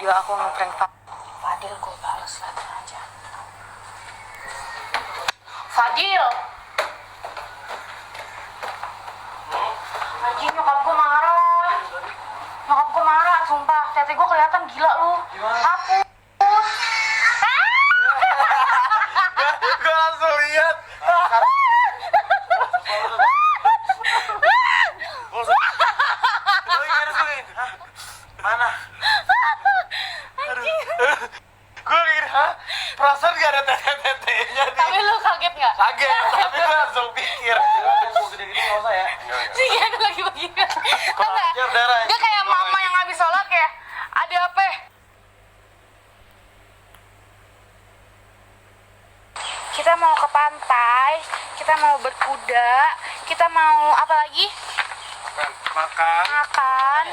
video aku ngeprank Fadil. Gue bales lagi aja. Fadil, anjing nyokap gue marah, sumpah. Tete gue kelihatan gila lu. Hapus. Gue langsung lihat. Mana? Gue kira, perasaan gak ada tete-tetenya nih. Tapi lu kaget nggak? Kaget, tapi gue langsung pikir. Gue gede-gede gak usah ya. Sih kan lagi begini. Kelancar darah. Dia kayak mama yang habis sholat ya. Ada apa? Kita mau ke pantai, kita mau berkuda, kita mau apa lagi? Makan.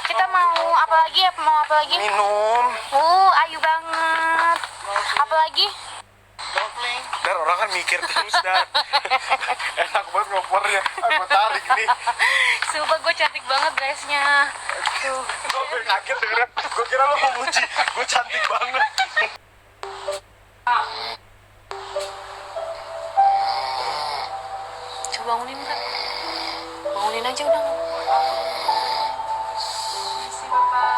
Kita mau apa lagi ya? Mau apa lagi? Minum. Ayu banget. Apa lagi? Dar, orang kan mikir terus, Dar. Enak banget ngopornya. Aku tarik nih. Sumpah gue cantik banget dressnya. Tuh. Gue kaget dengerin. Gue kira lo mau muji. Gue cantik banget. Coba bangunin kan? Bangunin aja udah. Makasih Bapak.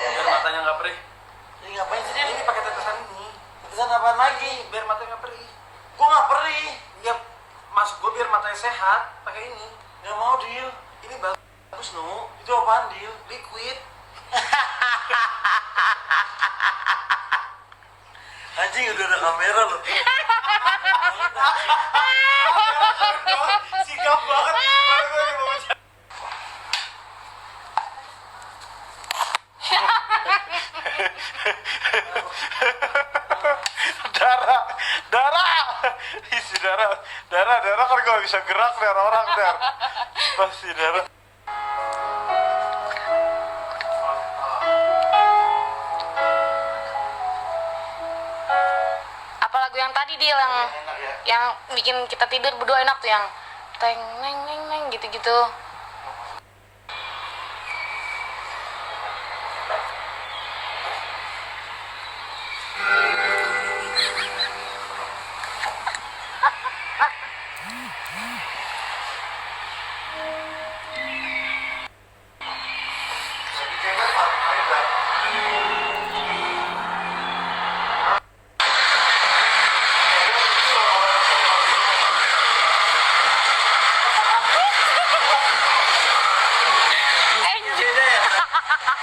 Biar matanya nggak perih. Ini ngapain sih dia? Ini pakai tetesan ini. Tetesan apaan lagi? Biar matanya nggak perih. Gue nggak perih. Ya maksud gue biar matanya sehat. Pakai ini. Nggak mau Dil. Ini bagus Nu. Itu apaan Dil? Liquid. Anjing udah ada kamera loh. Sikap banget. darah isi darah kan gak bisa gerak nih orang dar pasti darah. Apa lagu yang tadi dia yang bikin kita tidur berdua enak tuh, yang teng neng neng neng gitu-gitu.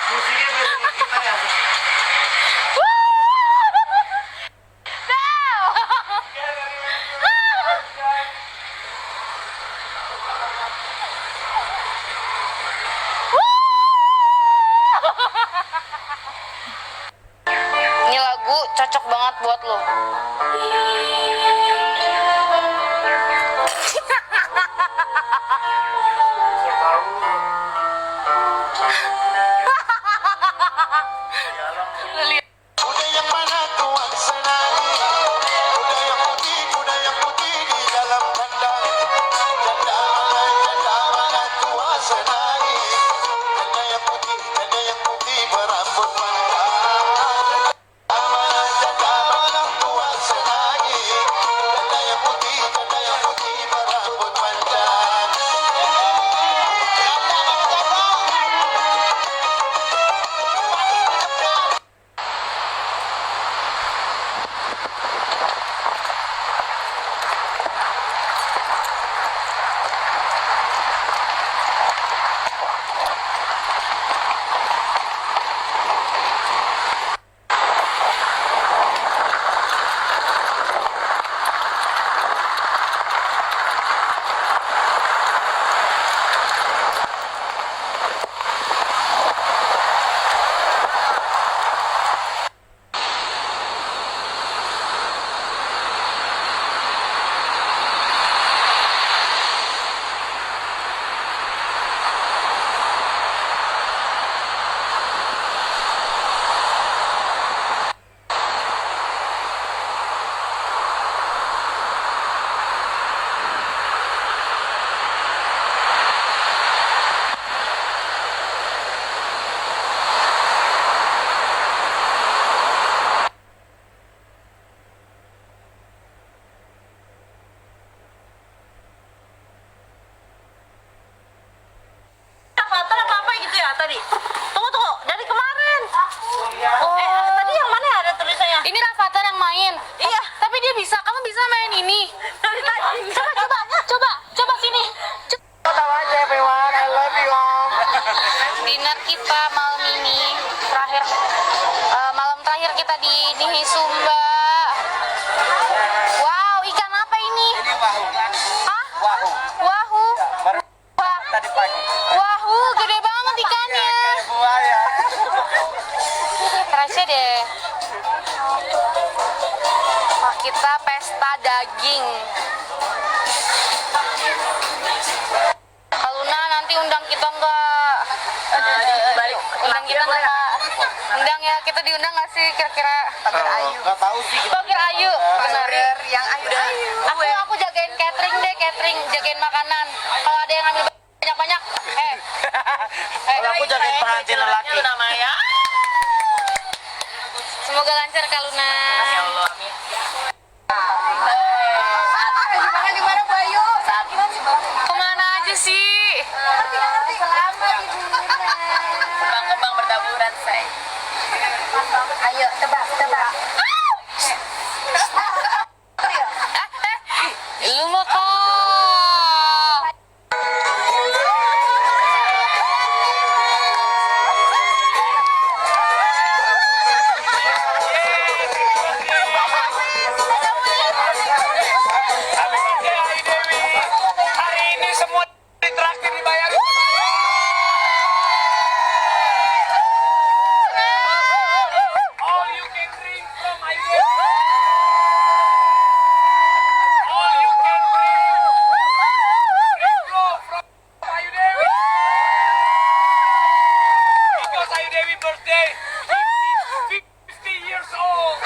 Musiknya beda kita ya. Ini lagu cocok banget buat lo. Kuda yang mana tuan senang? Kuda yang putih di dalam kandang. Janda mana tuan senang? Janda yang putih berambut panjang. Janda mana tuan senang? daging. Kalau Luna nanti undang kita enggak? Undang kita enggak? Undang ya, kita diundang nggak sih kira-kira? Nggak tahu sih. Pagar Ayu, benar. Yang Ayu Aku jagain catering deh, jagain makanan. Kalau ada yang ngambil banyak-banyak, Kalau aku jagain pengantin lelaki. Semoga lancar Kak Luna. Ya Allah, amin. Gimana Bayu? Saat gimana sih Bang? Kemana aja sih? Selamat Ibu Luna. Kembang-kembang bertaburan say. Ayo tebak. Lu mah kok. Hari ini semua terakhir dibayar. All you can drink from Ayu Dewi. All you can drink flow from Ayu Dewi. Because Ayu Dewi birthday 50 years old.